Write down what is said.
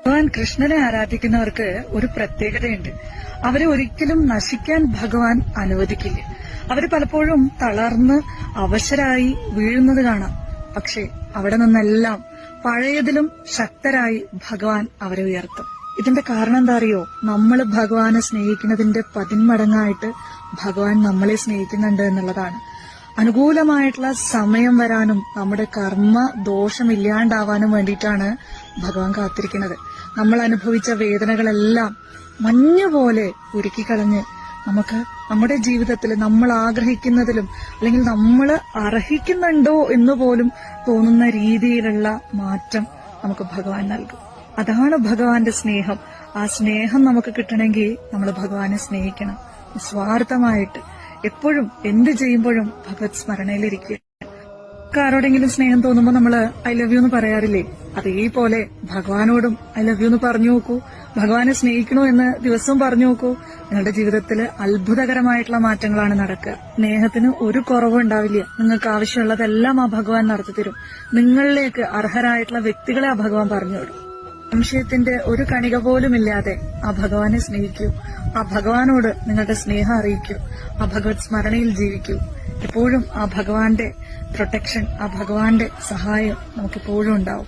ഭഗവാൻ കൃഷ്ണനെ ആരാധിക്കുന്നവർക്ക് ഒരു പ്രത്യേകതയുണ്ട്. അവരെ ഒരിക്കലും നശിക്കാൻ ഭഗവാൻ അനുവദിക്കില്ല. അവര് പലപ്പോഴും തളർന്ന് അവശരായി വീഴുന്നത് കാണാം. പക്ഷെ അവിടെ നിന്നെല്ലാം പഴയതിലും ശക്തരായി ഭഗവാൻ അവരെ ഉയർത്തും. ഇതിന്റെ കാരണം എന്താ അറിയോ? നമ്മൾ ഭഗവാനെ സ്നേഹിക്കുന്നതിന്റെ 10 മടങ്ങായിട്ട് ഭഗവാൻ നമ്മളെ സ്നേഹിക്കുന്നുണ്ട് എന്നുള്ളതാണ്. അനുകൂലമായിട്ടുള്ള സമയം വരാനും നമ്മുടെ കർമ്മ ദോഷമില്ലാണ്ടാവാനും വേണ്ടിയിട്ടാണ് ഭഗവാൻ കാത്തിരിക്കുന്നത്. നമ്മൾ അനുഭവിച്ച വേദനകളെല്ലാം മഞ്ഞുപോലെ ഉരുക്കിക്കളഞ്ഞ് നമുക്ക് നമ്മുടെ ജീവിതത്തിൽ നമ്മൾ ആഗ്രഹിക്കുന്നതിലും അല്ലെങ്കിൽ നമ്മൾ അർഹിക്കുന്നുണ്ടോ എന്ന് പോലും തോന്നുന്ന രീതിയിലുള്ള മാറ്റം നമുക്ക് ഭഗവാൻ നൽകും. അതാണ് ഭഗവാന്റെ സ്നേഹം. ആ സ്നേഹം നമുക്ക് കിട്ടണമെങ്കിൽ നമ്മൾ ഭഗവാനെ സ്നേഹിക്കണം. നിസ്വാർത്ഥമായിട്ട് എപ്പോഴും എന്ത് ചെയ്യുമ്പോഴും ഭഗവത് സ്മരണയിലിരിക്കുക. ആരോടെങ്കിലും സ്നേഹം തോന്നുമ്പോൾ നമ്മള് ഐ ലവ് യു എന്ന് പറയാറില്ലേ? അതേപോലെ ഭഗവാനോടും ഐ ലവ് യു എന്ന് പറഞ്ഞു നോക്കൂ. ഭഗവാനെ സ്നേഹിക്കണോ എന്ന് ദിവസവും പറഞ്ഞു നോക്കൂ. നിങ്ങളുടെ ജീവിതത്തിൽ അത്ഭുതകരമായിട്ടുള്ള മാറ്റങ്ങളാണ് നടക്കുക. സ്നേഹത്തിന് ഒരു കുറവും ഉണ്ടാവില്ല. നിങ്ങൾക്ക് ആവശ്യമുള്ളതെല്ലാം ആ ഭഗവാൻ നടത്തിത്തരും. നിങ്ങളിലേക്ക് അർഹരായിട്ടുള്ള വ്യക്തികളെ ആ ഭഗവാൻ പറഞ്ഞുവിടും. സംശയത്തിന്റെ ഒരു കണിക പോലും ഇല്ലാതെ ആ ഭഗവാനെ സ്നേഹിക്കൂ. ആ ഭഗവാനോട് നിങ്ങളുടെ സ്നേഹം അറിയിക്കൂ. ആ ഭഗവത് സ്മരണയിൽ ജീവിക്കൂ. എപ്പോഴും ആ ഭഗവാന്റെ പ്രൊട്ടക്ഷൻ, ആ ഭഗവാന്റെ സഹായം നമുക്കെപ്പോഴും ഉണ്ടാവും.